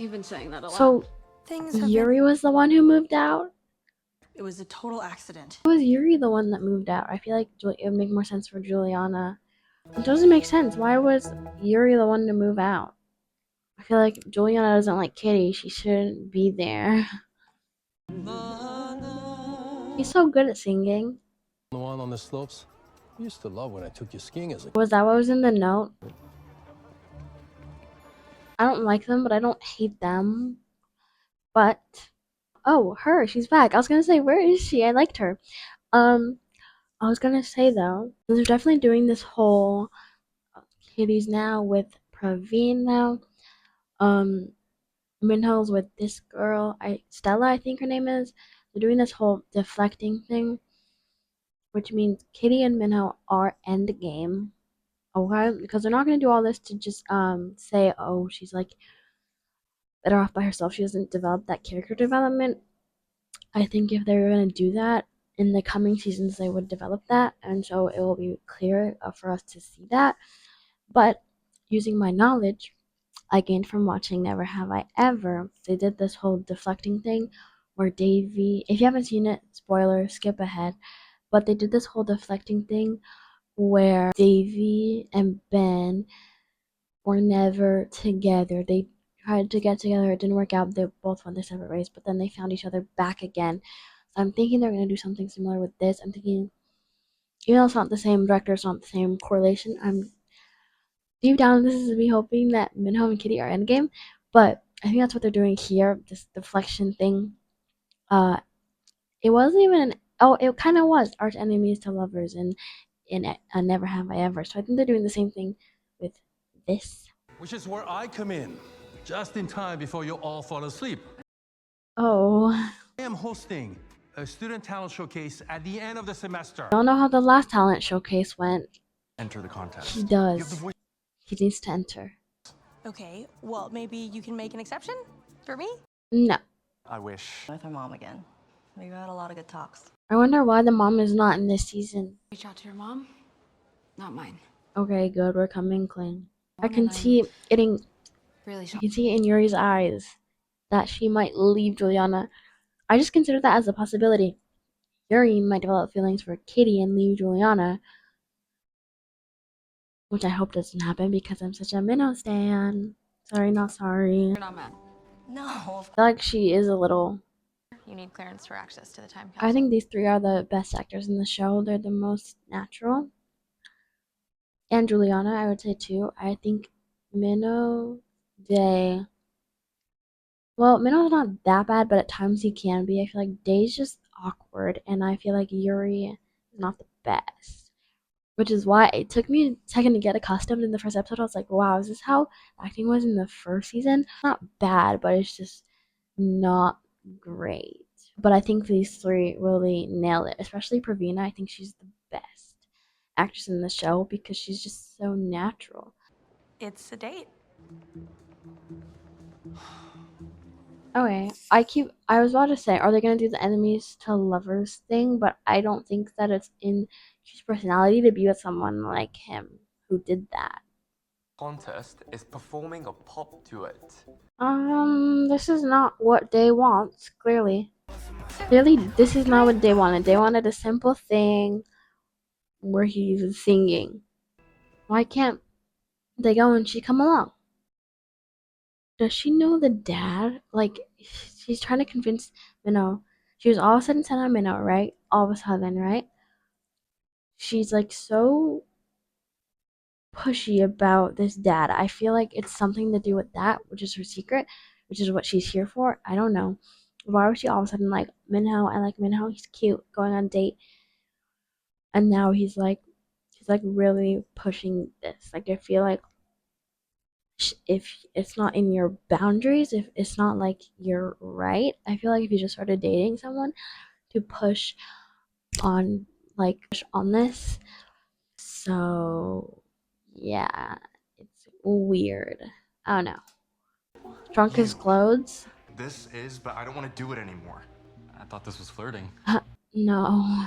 You've been saying that a lot. So Yuri was the one who moved out? It was a total accident. Why was Yuri the one that moved out? I feel like it would make more sense for Juliana. It doesn't make sense. Why was Yuri the one to move out? I feel like Juliana doesn't like Kitty. She shouldn't be there. He's so good at singing. The one on the slopes? I used to love when I took you skiing as a kid. Was that what was in the note? I don't like them, but I don't hate them. But oh, her, she's back. I was gonna say, where is she? I liked her. I was gonna say though, they're definitely doing this whole kitties now with Praveen now. Minho's with this girl, Stella, I think her name is. They're doing this whole deflecting thing, which means Kitty and Minho are endgame. Okay, because they're not gonna do all this to just say, oh, she's like better off by herself. She doesn't develop that character development. I think if they were gonna do that in the coming seasons, they would develop that, and so it will be clear for us to see that. But using my knowledge I gained from watching Never Have I Ever, they did this whole deflecting thing where Davy, if you haven't seen it, spoiler, skip ahead, but they did this whole deflecting thing where Davy and Ben were never together. They tried to get together, it didn't work out, they both went their separate ways, but then they found each other back again. So I'm thinking they're going to do something similar with this. I'm thinking, even though it's not the same director, it's not the same correlation, I'm deep down this is me hoping that Minho and Kitty are endgame, but I think that's what they're doing here, this deflection thing. It wasn't even it kind of was arch enemies to lovers in Never Have I Ever. So I think they're doing the same thing with this. Which is where I come in, just in time before you all fall asleep. Oh. I am hosting a student talent showcase at the end of the semester. I don't know how the last talent showcase went. Enter the contest. He does. He needs to enter. Okay, well, maybe you can make an exception for me? No. I wish. With her mom again. We've had a lot of good talks. I wonder why the mom is not in this season. Reach out to your mom, not mine. Okay, good. We're coming clean. I can see it in Yuri's eyes that she might leave Juliana. I just consider that as a possibility. Yuri might develop feelings for Kitty and leave Juliana, which I hope doesn't happen because I'm such a Minho stan. Sorry, not sorry. You're not mad. No. I feel like she is a little. You need clearance for access to the time capsule. I think these three are the best actors in the show. They're the most natural. And Juliana, I would say too. I think Minho, Day. Well, Minho's not that bad, but at times he can be. I feel like Day's just awkward, and I feel like Yuri is not the best. Which is why it took me a second to get accustomed in the first episode. I was like, wow, is this how acting was in the first season? Not bad, but it's just not great. But I think these three really nail it, especially Pravina. I think she's the best actress in the show because she's just so natural. It's a date. Okay, I was about to say, are they gonna do the enemies to lovers thing? But I don't think that it's in his personality to be with someone like him who did that. Contest is performing a pop duet. This is not what Day wants, clearly. Clearly, this is not what Day wanted. They wanted a simple thing where he's singing. Why can't they go and she come along? Does she know the dad? Like, she's trying to convince Minho. She was all of a sudden sent on Minho, right? All of a sudden, right? She's like so pushy about this dad. I feel like it's something to do with that, which is her secret, which is what she's here for. I don't know. Why was she all of a sudden like, Minho, I like Minho, he's cute, going on a date. And now he's like really pushing this. Like, I feel like if it's not in your boundaries, if it's not like you're right, I feel like if you just started dating someone to push on this. So yeah, it's weird. I don't know. Trunk his clothes. This is, but I don't want to do it anymore. I thought this was flirting. No.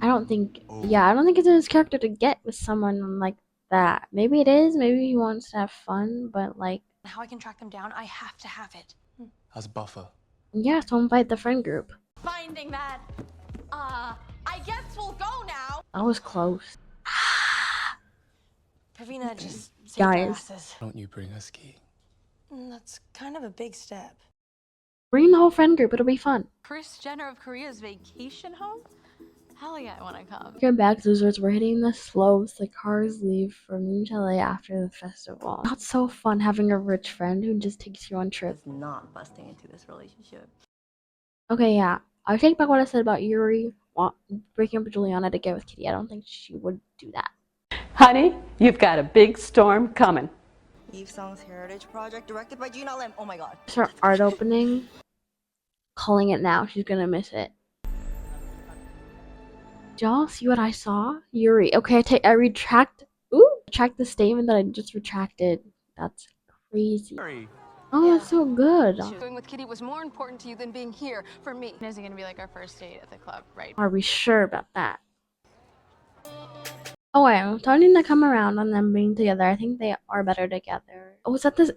I don't think it's in his character to get with someone like that. Maybe it is, maybe he wants to have fun, but like, How I can track them down, I have to have it. How's buffer? Yeah, so invite the friend group. Finding that. I guess we'll go now. That was close. Pravina just saved Guys. our asses. Why don't you bring us key? That's kind of a big step. Bring the whole friend group, it'll be fun. Kris Jenner of Korea's vacation home? Hell yeah, I want to come. Welcome back, losers. We're hitting the slopes. The cars leave for Moon Chalet after the festival. Not so fun having a rich friend who just takes you on trips. Is not busting into this relationship. Okay, yeah. I'll take back what I said about Yuri breaking up with Juliana to get with Kitty. I don't think she would do that. Honey, you've got a big storm coming. Eve Song's Heritage Project, directed by Gina Lim. Oh my god. It's her art opening. Calling it now. She's gonna miss it. Did y'all see what I saw? Yuri. Okay, I retract the statement that I just retracted. That's crazy. Oh, that's so good. Going with Kitty was more important to you than being here for me. Is it gonna be like our first date at the club, right? Are we sure about that? Oh wait, I'm starting to come around on them being together. I think they are better together. Oh, is that the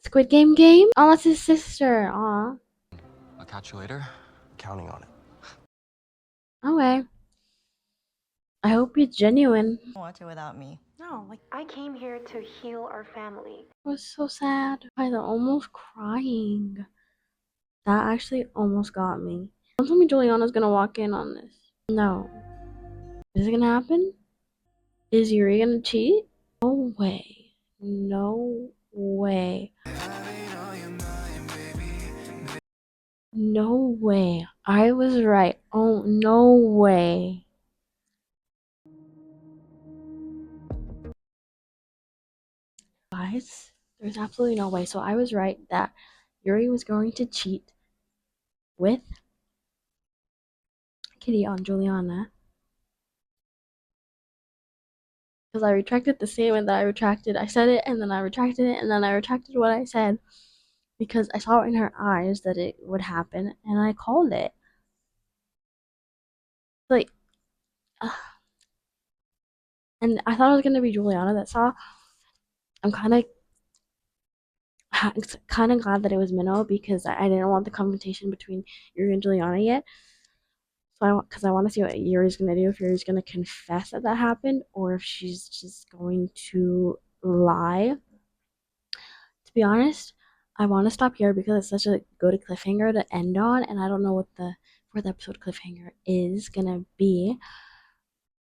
Squid Game game? Oh, that's his sister. Aw. I'll catch you later. I'm counting on it. Okay. I hope it's genuine. Watch it without me. No, like I came here to heal our family. It was so sad. Guys, I'm almost crying. That actually almost got me. Don't tell me Juliana's gonna walk in on this. No. Is it gonna happen? Is Yuri gonna cheat? No way. No way. No way. I was right. Oh, no way. Guys, there's absolutely no way. So I was right that Yuri was going to cheat with Kitty on Juliana. Because I retracted the statement that I retracted. I said it and then I retracted it and then I retracted what I said. Because I saw it in her eyes that it would happen and I called it. Like, and I thought it was going to be Juliana that saw. I'm kind of glad that it was Minnow because I didn't want the confrontation between Yuri and Juliana yet. So because I want to see what Yuri's gonna do, if Yuri's gonna confess that happened, or if she's just going to lie. To be honest, I want to stop here because it's such a good cliffhanger to end on, and I don't know what the fourth episode cliffhanger is gonna be.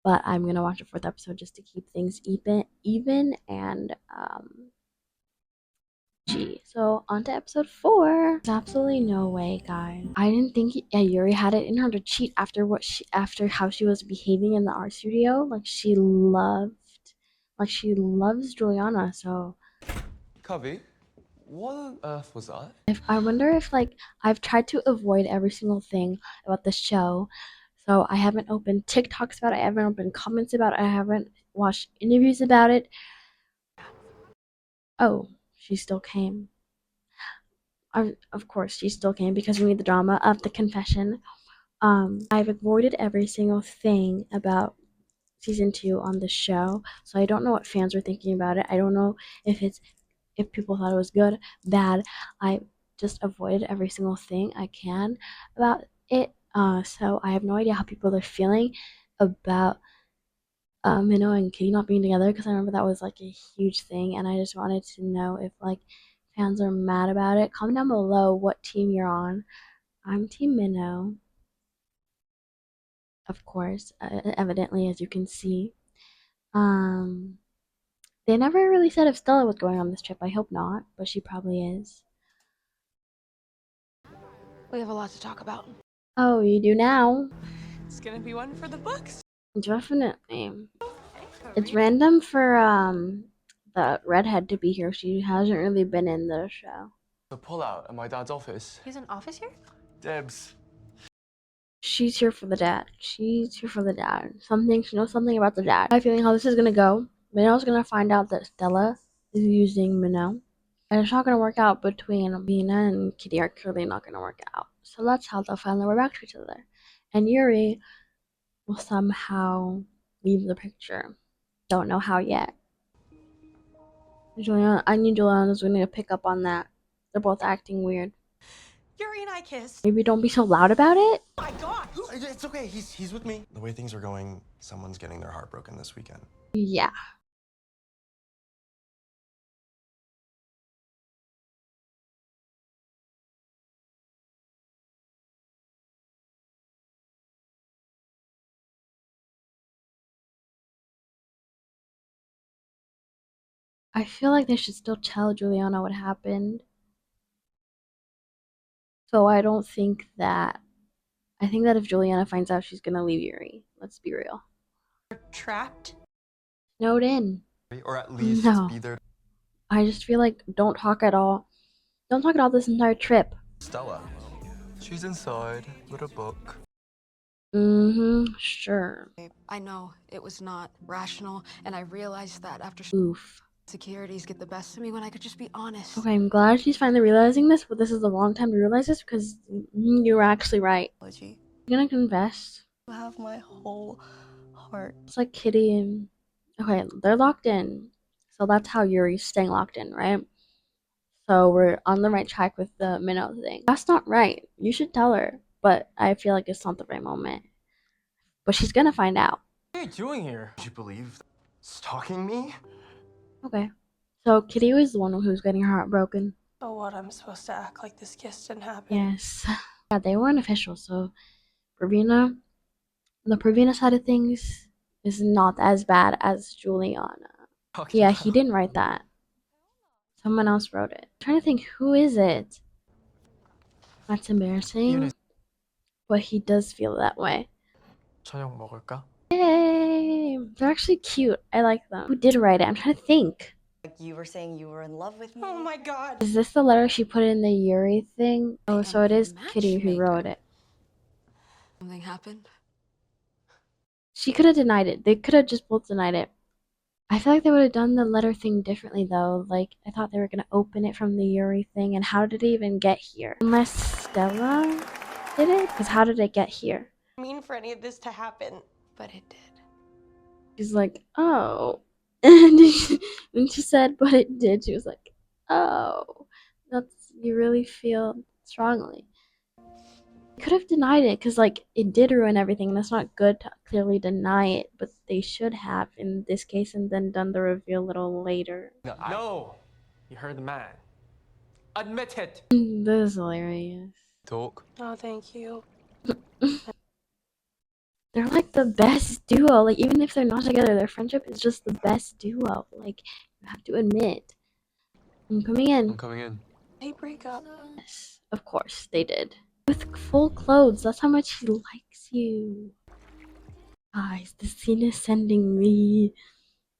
But I'm gonna watch the fourth episode just to keep things even and So on to episode 4. There's absolutely no way, guys. I didn't think Yuri had it in her to cheat after how she was behaving in the art studio. Like she loves Juliana. So Covey, what on earth was that? I wonder if I've tried to avoid every single thing about the show. So I haven't opened TikToks about it. I haven't opened comments about it. I haven't watched interviews about it. Oh, she still came. Of course, she still came because we need the drama of the confession. I've avoided every single thing about season 2 on the show, so I don't know what fans were thinking about it. I don't know if people thought it was good, bad. I just avoided every single thing I can about it. So I have no idea how people are feeling about Minnow and Kitty not being together because I remember that was like a huge thing, and I just wanted to know if fans are mad about it. Comment down below what team you're on. I'm Team Minnow, of course, evidently, as you can see. They never really said if Stella was going on this trip. I hope not, but she probably is. We have a lot to talk about. Oh, you do now? it's gonna be one for the books. Definitely. It's random for the redhead to be here. She hasn't really been in the show. The pullout at my dad's office. He's in office here? Debs. She's here for the dad. She's here for the dad. She knows something about the dad. I have a feeling how this is gonna go. Minnow's gonna find out that Stella is using Minnow. And it's not gonna work out between Bina and Kitty are clearly not gonna work out. So that's how they'll finally we're back to each other. And Yuri will somehow leave the picture. Don't know how yet. Juliana, I knew Juliana was going to pick up on that. They're both acting weird. Yuri and I kissed. Maybe don't be so loud about it. Oh my god! It's okay. He's with me. The way things are going, someone's getting their heart broken this weekend. Yeah. I feel like they should still tell Juliana what happened. So I don't think that. I think that if Juliana finds out, she's gonna leave Yuri. Let's be real. Trapped? Snowed in. Or at least No. be there. I just feel like don't talk at all. Don't talk at all this entire trip. Stella. She's inside with a book. Sure. I know it was not rational, and I realized that after Oof. insecurities get the best of me when I could just be honest. Okay, I'm glad she's finally realizing this, but this is the wrong time to realize this because you were actually right. Apology. You're gonna confess. You have my whole heart. It's like Kitty and okay, they're locked in. So that's how Yuri's staying locked in, right? So we're on the right track with the minnow thing. That's not right. You should tell her. But I feel like it's not the right moment. But she's gonna find out. What are you doing here? Did you believe that? Stalking me? Okay. So Kitty was the one who was getting her heart broken. So what, I'm supposed to act like this kiss didn't happen? Yes. Yeah, they weren't official, so Pravina, the Pravina side of things is not as bad as Juliana. Yeah, he didn't write that. Someone else wrote it. I'm trying to think, who is it? That's embarrassing. But he does feel that way. 저녁 먹을까? Yay! They're actually cute. I like them. Who did write it? I'm trying to think. Like you were saying you were in love with me. Oh my god! Is this the letter she put in the Yuri thing? Oh, so it is Kitty who wrote it. Something happened. She could have denied it. They could have just both denied it. I feel like they would have done the letter thing differently though. Like, I thought they were gonna open it from the Yuri thing, and how did it even get here? Unless Stella did it? Because how did it get here? I mean for any of this to happen. But it did. She's like, oh. And when she said, but it did, she was like, oh. You really feel strongly. Could have denied it because like it did ruin everything and it's not good to clearly deny it, but they should have in this case and then done the reveal a little later. No, you heard the man. Admit it. This is hilarious. Talk. Oh, thank you. They're like the best duo. Like even if they're not together, their friendship is just the best duo. Like you have to admit. I'm coming in. I'm coming in. They break up. Yes, of course they did. With full clothes. That's how much he likes you. Guys, this scene is sending me.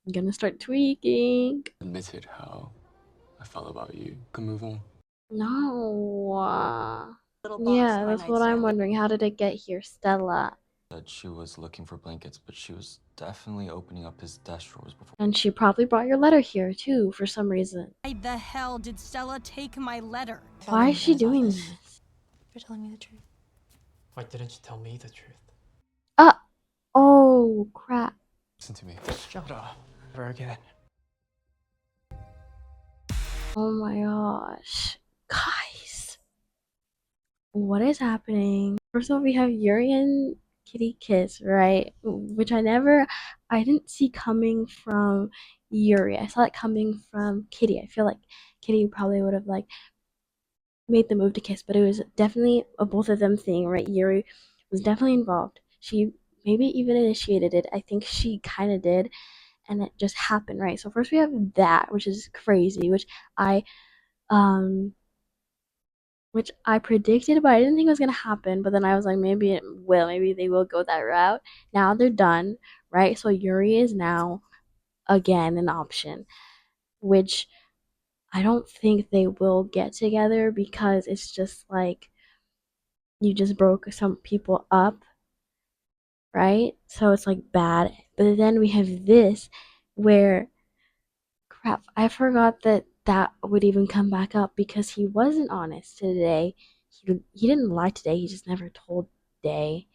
I'm gonna start tweaking. Admitted how I felt about you. Can move on. No. Little box Yeah, in my that's what I'm nightstand. wondering. How did it get here, Stella? Said she was looking for blankets, but she was definitely opening up his desk drawers before. And she probably brought your letter here too, for some reason. Why the hell did Stella take my letter? Why is she doing this? You're telling me the truth. Why didn't you tell me the truth? Oh, crap. Listen to me. Shut up. Never again. Oh my gosh. Guys. What is happening? First of all, we have Yuri and Kitty kiss, right? Which I didn't see coming from Yuri. I saw it coming from Kitty. I feel like Kitty probably would have like made the move to kiss, but it was definitely a both of them thing, right? Yuri was definitely involved. She maybe even initiated it. I think she kind of did, and it just happened, right? So first we have that, which is crazy, which I predicted, but I didn't think it was gonna happen. But then I was like, maybe it will. Maybe they will go that route. Now they're done, right? So Yuri is now again an option, which I don't think they will get together because it's just like you just broke some people up, right? So it's like bad. But then we have this where crap, I forgot that that would even come back up because he wasn't honest today. He didn't lie today. He just never told Day,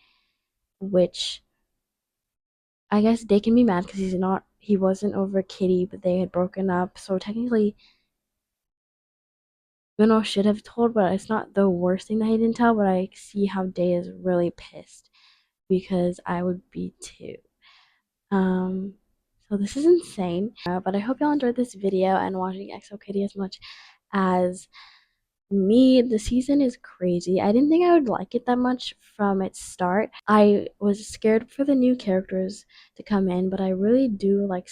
which I guess Day can be mad because he wasn't over Kitty, but they had broken up. So technically, Minho should have told, but it's not the worst thing that he didn't tell. But I see how Day is really pissed because I would be too. So this is insane. But I hope y'all enjoyed this video and watching xokitty as much as me. The season is crazy. I didn't think I would like it that much from its start. I was scared for the new characters to come in, but I really do like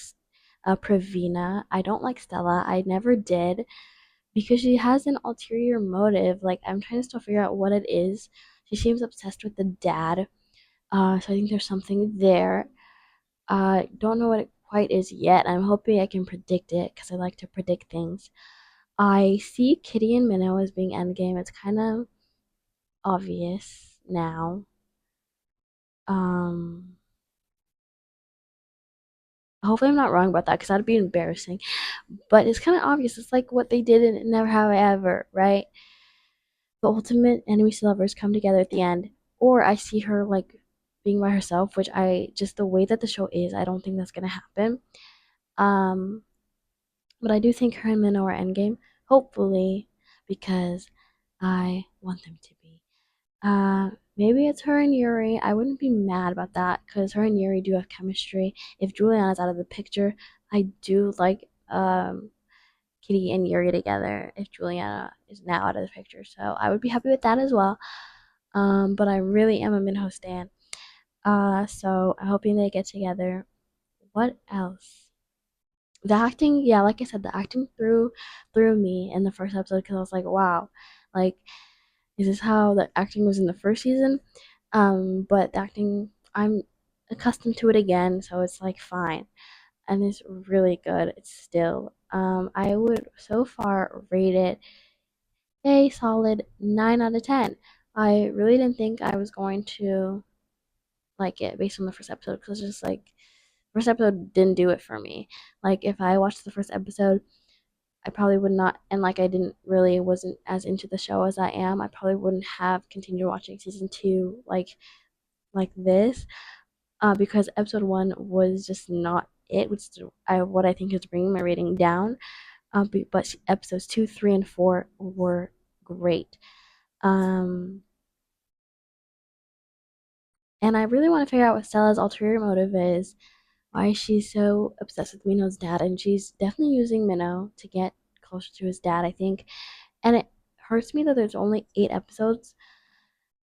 Pravina. I don't like Stella. I never did because she has an ulterior motive. Like, I'm trying to still figure out what it is. She seems obsessed with the dad. So I think there's something there. Don't know what it quite is yet. I'm hoping I can predict it because I like to predict things. I see Kitty and Minho as being endgame. It's kind of obvious now. Hopefully I'm not wrong about that because that'd be embarrassing. But it's kind of obvious. It's like what they did in Never Have I Ever, right? The ultimate enemies to lovers come together at the end. Or I see her like being by herself, which I just the way that the show is, I don't think that's gonna happen. But I do think her and Minho are endgame, hopefully, because I want them to be. Maybe it's her and Yuri. I wouldn't be mad about that because her and Yuri do have chemistry. If Juliana's out of the picture, I do like Kitty and Yuri together if Juliana is now out of the picture. So I would be happy with that as well. But I really am a Minho stan. So I'm hoping they get together. What else? The acting, yeah, like I said, the acting threw me in the first episode because I was like, wow, like, is this how the acting was in the first season? But the acting, I'm accustomed to it again, so it's like fine, and it's really good. It's still, I would so far rate it a solid 9 out of 10. I really didn't think I was going to like it based on the first episode because it's just like first episode didn't do it for me. Like if I watched the first episode, I probably would not, and like I didn't really wasn't as into the show as I am. I probably wouldn't have continued watching season 2 like this, because episode 1 was just not it, which is what I think is bringing my rating down. But episodes 2, 3, and 4 were great. And I really want to figure out what Stella's ulterior motive is, why she's so obsessed with Minho's dad, and she's definitely using Minho to get closer to his dad, I think. And it hurts me that there's only 8 episodes.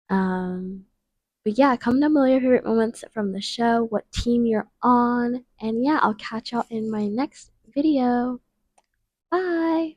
But yeah, comment down below your favorite moments from the show, what team you're on, and yeah, I'll catch y'all in my next video. Bye!